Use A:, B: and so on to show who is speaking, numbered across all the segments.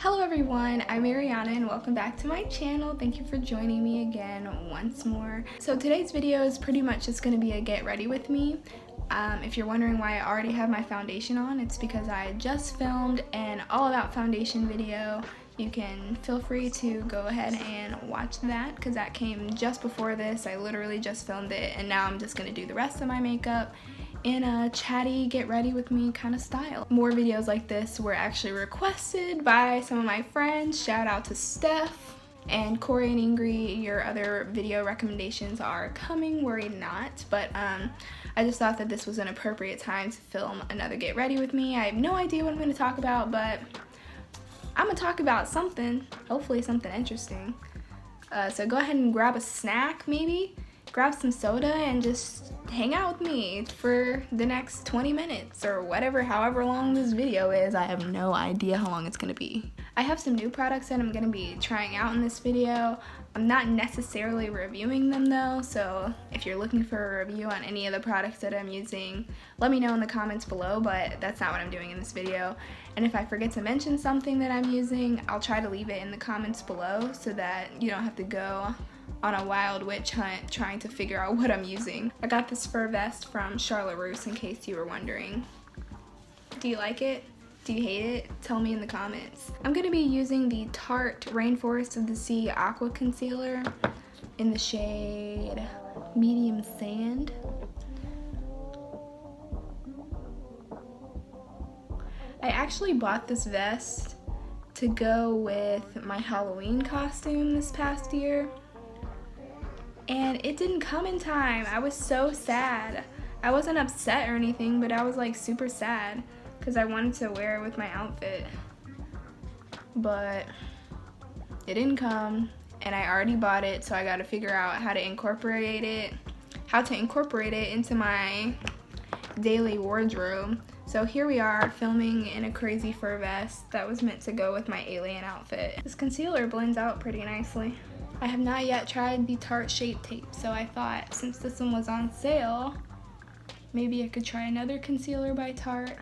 A: Hello everyone, I'm Ariana and welcome back to my channel. Thank you for joining me again once more. So today's video is pretty much just going to be a get ready with me. If you're wondering why I already have my foundation on, it's because I just filmed an all about foundation video. You can feel free to go ahead and watch that because that came just before this. I literally just filmed it and now I'm just going to do the rest of my makeup in a chatty get ready with me kind of style. More videos like this were actually requested by some of my friends. Shout out to Steph and Corey and Ingrid. Your other video recommendations are coming, worry not. But I just thought that this was an appropriate time to film another get ready with me. I have no idea what I'm going to talk about, but I'm going to talk about something, hopefully something interesting. So go ahead and grab a snack maybe. Grab some soda and just hang out with me for the next 20 minutes or whatever, however long this video is. I have no idea how long it's gonna be. I have some new products that I'm gonna be trying out in this video. I'm not necessarily reviewing them though, so if you're looking for a review on any of the products that I'm using, let me know in the comments below, but that's not what I'm doing in this video. And if I forget to mention something that I'm using, I'll try to leave it in the comments below so that you don't have to go on a wild witch hunt trying to figure out what I'm using. I got this fur vest from Charlotte Russe in case you were wondering. Do you like it? Do you hate it? Tell me in the comments. I'm going to be using the Tarte Rainforest of the Sea Aqua Concealer in the shade Medium Sand. I actually bought this vest to go with my Halloween costume this past year. And it didn't come in time. I was so sad. I wasn't upset or anything, but I was like super sad because I wanted to wear it with my outfit. But it didn't come and I already bought it, so I got to figure out how to incorporate it into my daily wardrobe. So here we are filming in a crazy fur vest that was meant to go with my alien outfit. This concealer blends out pretty nicely. I have not yet tried the Tarte Shape Tape, so I thought since this one was on sale, maybe I could try another concealer by Tarte.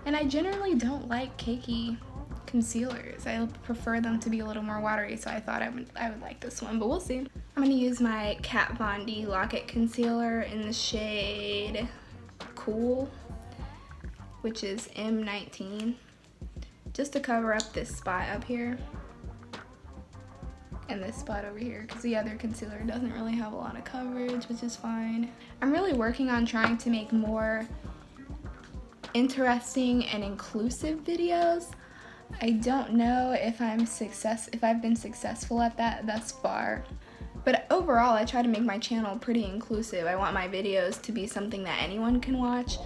A: And I generally don't like cakey concealers. I prefer them to be a little more watery, so I thought I would like this one, but we'll see. I'm going to use my Kat Von D Lock-It Concealer in the shade Cool, which is M19, just to cover up this spot up here and this spot over here, because the other concealer doesn't really have a lot of coverage, which is fine. I'm really working on trying to make more interesting and inclusive videos. I don't know if I've been successful at that thus far, but overall I try to make my channel pretty inclusive. I want my videos to be something that anyone can watch.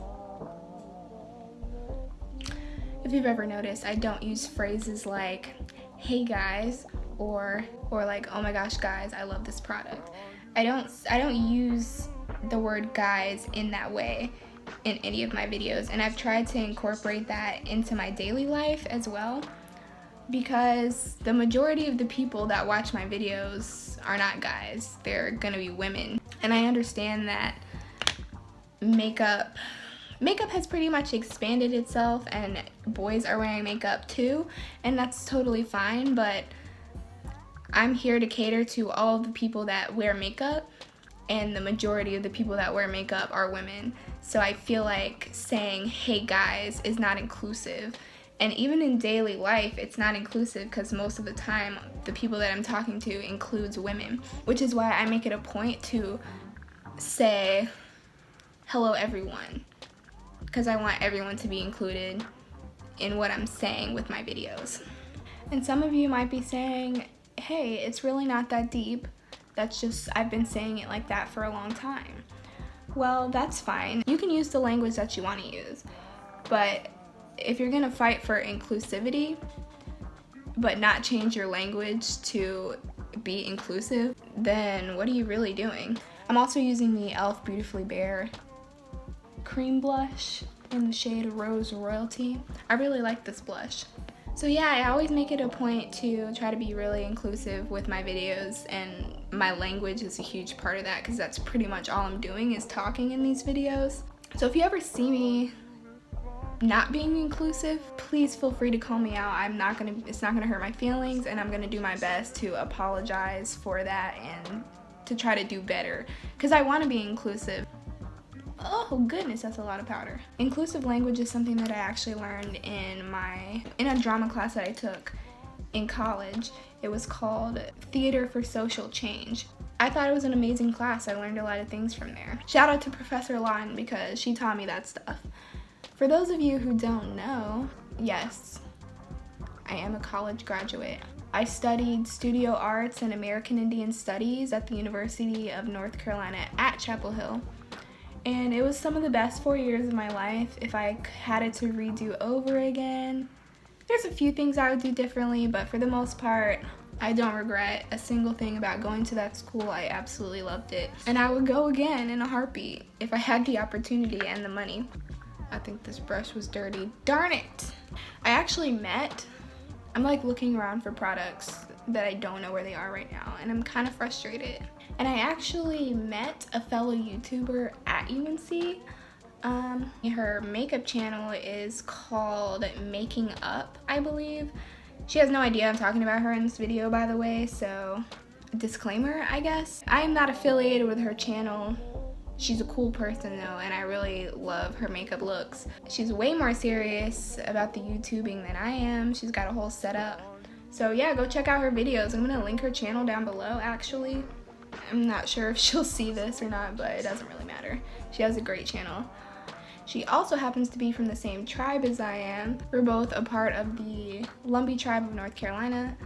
A: If you've ever noticed, I don't use phrases like, hey guys, or like, oh my gosh guys, I love this product. I don't use the word guys in that way in any of my videos, and I've tried to incorporate that into my daily life as well, because the majority of the people that watch my videos are not guys, they're gonna be women. And I understand that makeup has pretty much expanded itself and boys are wearing makeup too, and that's totally fine, but I'm here to cater to all of the people that wear makeup, and the majority of the people that wear makeup are women. So I feel like saying, hey guys, is not inclusive. And even in daily life, it's not inclusive because most of the time, the people that I'm talking to includes women, which is why I make it a point to say, hello everyone, because I want everyone to be included in what I'm saying with my videos. And some of you might be saying, hey, it's really not that deep. That's just, I've been saying it like that for a long time. Well, that's fine. You can use the language that you want to use. But if you're going to fight for inclusivity, but not change your language to be inclusive, then what are you really doing? I'm also using the e.l.f. Beautifully Bare cream blush in the shade Rose Royalty. I really like this blush. So yeah, I always make it a point to try to be really inclusive with my videos, and my language is a huge part of that because that's pretty much all I'm doing is talking in these videos. So if you ever see me not being inclusive, please feel free to call me out. It's not gonna hurt my feelings, and I'm gonna do my best to apologize for that and to try to do better, because I want to be inclusive. Oh goodness, that's a lot of powder. Inclusive language is something that I actually learned in a drama class that I took in college. It was called Theater for Social Change. I thought it was an amazing class. I learned a lot of things from there. Shout out to Professor Lawton, because she taught me that stuff. For those of you who don't know, yes, I am a college graduate. I studied studio arts and American Indian Studies at the University of North Carolina at Chapel Hill. And it was some of the best 4 years of my life. If I had it to redo over again, there's a few things I would do differently, but for the most part, I don't regret a single thing about going to that school. I absolutely loved it. And I would go again in a heartbeat if I had the opportunity and the money. I think this brush was dirty. Darn it! I'm like looking around for products that I don't know where they are right now, and I'm kind of frustrated. And I actually met a fellow YouTuber at UNC. Her makeup channel is called Making Up, I believe. She has no idea I'm talking about her in this video, by the way, so disclaimer, I guess. I am not affiliated with her channel. She's a cool person though, and I really love her makeup looks. She's way more serious about the YouTubing than I am. She's got a whole setup. So yeah, go check out her videos. I'm gonna link her channel down below, actually. I'm not sure if she'll see this or not, but it doesn't really matter. She has a great channel. She also happens to be from the same tribe as I am. We're both a part of the Lumbee tribe of North Carolina.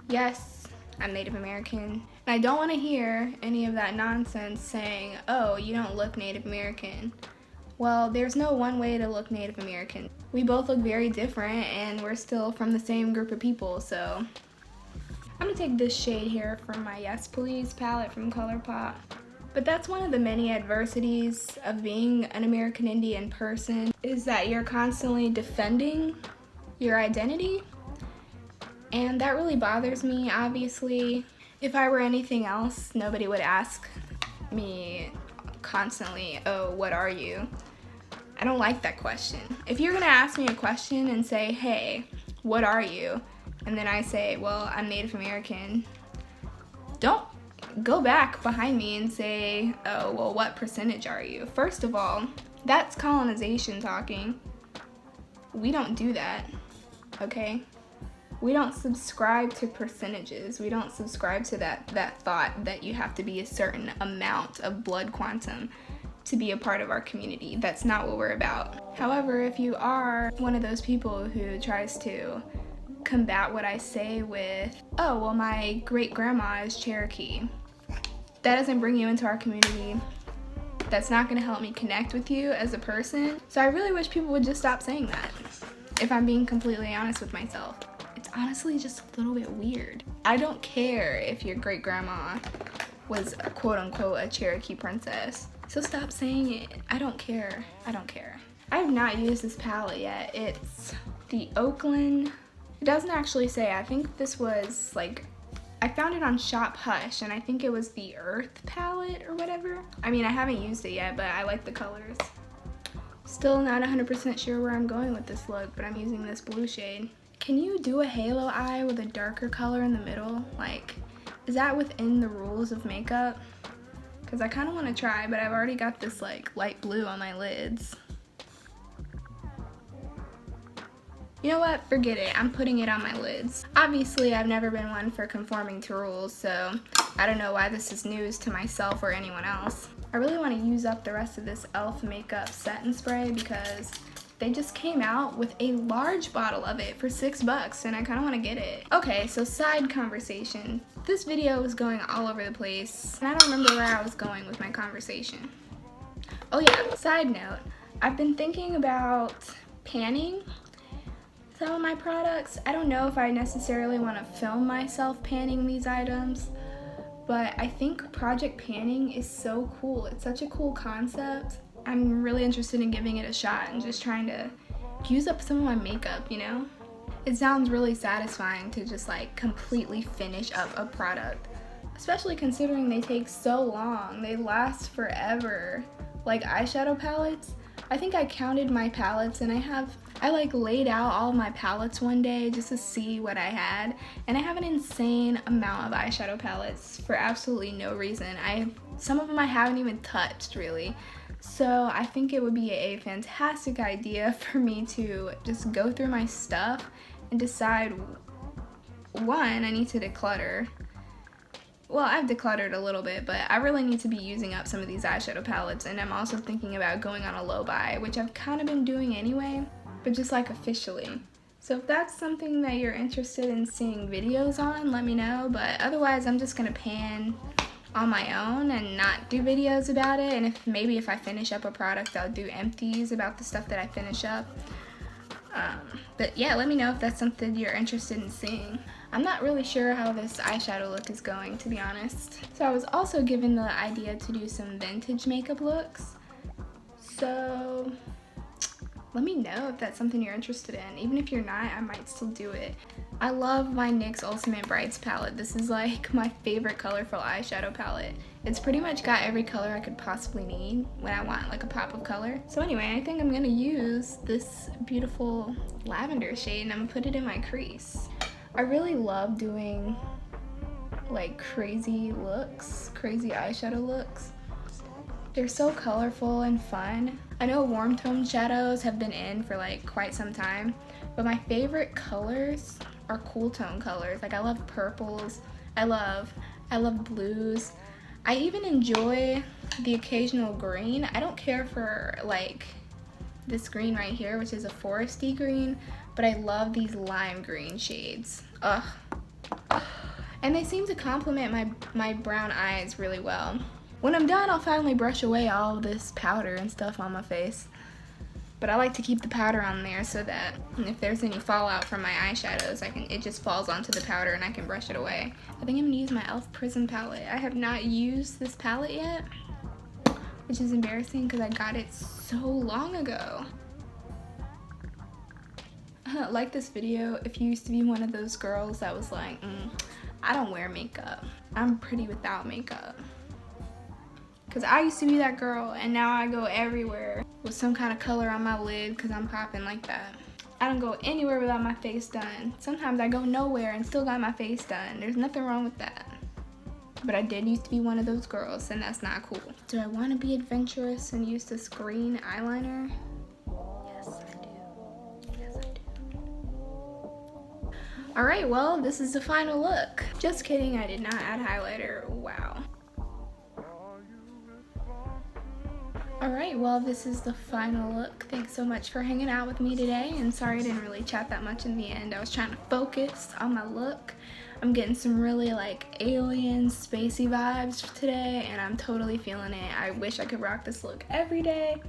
A: Yes, I'm Native American. And I don't want to hear any of that nonsense saying, oh, you don't look Native American. Well, there's no one way to look Native American. We both look very different, and we're still from the same group of people, so. I'm gonna take this shade here from my Yes Please palette from Claypot. But that's one of the many adversities of being an American Indian person, is that you're constantly defending your identity. And that really bothers me, obviously. If I were anything else, nobody would ask me constantly, oh, what are you? I don't like that question. If you're gonna ask me a question and say, hey, what are you? And then I say, well, I'm Native American. Don't go back behind me and say, oh, well, what percentage are you? First of all, that's colonization talking. We don't do that, okay? We don't subscribe to percentages. We don't subscribe to that thought that you have to be a certain amount of blood quantum to be a part of our community. That's not what we're about. However, if you are one of those people who tries to combat what I say with, oh, well, my great-grandma is Cherokee, that doesn't bring you into our community. That's not gonna help me connect with you as a person. So I really wish people would just stop saying that, if I'm being completely honest with myself. It's honestly just a little bit weird. I don't care if your great-grandma was quote-unquote a Cherokee princess. So stop saying it. I don't care. I don't care. I have not used this palette yet. It's the Oaklan. It doesn't actually say. I think this was like, I found it on Shop Hush, and I think it was the Earth palette or whatever. I mean, I haven't used it yet, but I like the colors. Still not 100% sure where I'm going with this look, but I'm using this blue shade. Can you do a halo eye with a darker color in the middle? Like, is that within the rules of makeup? Because I kind of want to try, but I've already got this like light blue on my lids. You know what? Forget it. I'm putting it on my lids. Obviously, I've never been one for conforming to rules, so I don't know why this is news to myself or anyone else. I really want to use up the rest of this e.l.f. makeup setting spray because they just came out with a large bottle of it for $6 and I kind of want to get it. Okay, so side conversation. This video was going all over the place and I don't remember where I was going with my conversation. Oh yeah, side note. I've been thinking about panning some of my products. I don't know if I necessarily want to film myself panning these items, but I think project panning is so cool. It's such a cool concept. I'm really interested in giving it a shot and just trying to use up some of my makeup, you know? It sounds really satisfying to just like completely finish up a product, especially considering they take so long. They last forever. Like eyeshadow palettes, I think I counted my palettes, and I like laid out all of my palettes one day just to see what I had, and I have an insane amount of eyeshadow palettes for absolutely no reason. Some of them I haven't even touched really. So I think it would be a fantastic idea for me to just go through my stuff and decide, one, I need to declutter. Well, I've decluttered a little bit, but I really need to be using up some of these eyeshadow palettes, and I'm also thinking about going on a low buy, which I've kind of been doing anyway, but just like officially. So if that's something that you're interested in seeing videos on, let me know, but otherwise I'm just gonna pan on my own and not do videos about it, and maybe if I finish up a product, I'll do empties about the stuff that I finish up. But yeah, let me know if that's something you're interested in seeing. I'm not really sure how this eyeshadow look is going, to be honest. So I was also given the idea to do some vintage makeup looks. So let me know if that's something you're interested in. Even if you're not, I might still do it. I love my NYX Ultimate Brights palette. This is like my favorite colorful eyeshadow palette. It's pretty much got every color I could possibly need when I want like a pop of color. So anyway, I think I'm gonna use this beautiful lavender shade and I'm gonna put it in my crease. I really love doing like crazy looks, crazy eyeshadow looks. They're so colorful and fun. I know warm tone shadows have been in for like quite some time, but my favorite colors are cool tone colors. Like I love purples, I love blues. I even enjoy the occasional green. I don't care for like this green right here, which is a foresty green, but I love these lime green shades. Ugh. And they seem to complement my brown eyes really well. When I'm done, I'll finally brush away all of this powder and stuff on my face. But I like to keep the powder on there so that if there's any fallout from my eyeshadows, it just falls onto the powder and I can brush it away. I think I'm gonna use my e.l.f. Prism Palette. I have not used this palette yet, which is embarrassing because I got it so long ago. Like this video if you used to be one of those girls that was like, I don't wear makeup. I'm pretty without makeup. Because I used to be that girl, and now I go everywhere with some kind of color on my lid because I'm popping like that. I don't go anywhere without my face done. Sometimes I go nowhere and still got my face done. There's nothing wrong with that. But I did used to be one of those girls, and that's not cool. Do I want to be adventurous and use this green eyeliner? Yes, I do. Yes, I do. Alright, well, this is the final look. Just kidding, I did not add highlighter. Wow. Alright, well, this is the final look. Thanks so much for hanging out with me today, and sorry I didn't really chat that much in the end. I was trying to focus on my look. I'm getting some really like alien spacey vibes today, and I'm totally feeling it. I wish I could rock this look every day,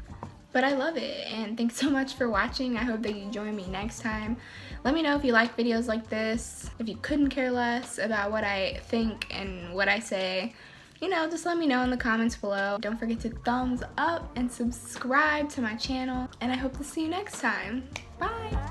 A: but I love it, and thanks so much for watching. I hope that you join me next time. Let me know if you like videos like this, if you couldn't care less about what I think and what I say. You know, just let me know in the comments below. Don't forget to thumbs up and subscribe to my channel, and I hope to see you next time. Bye!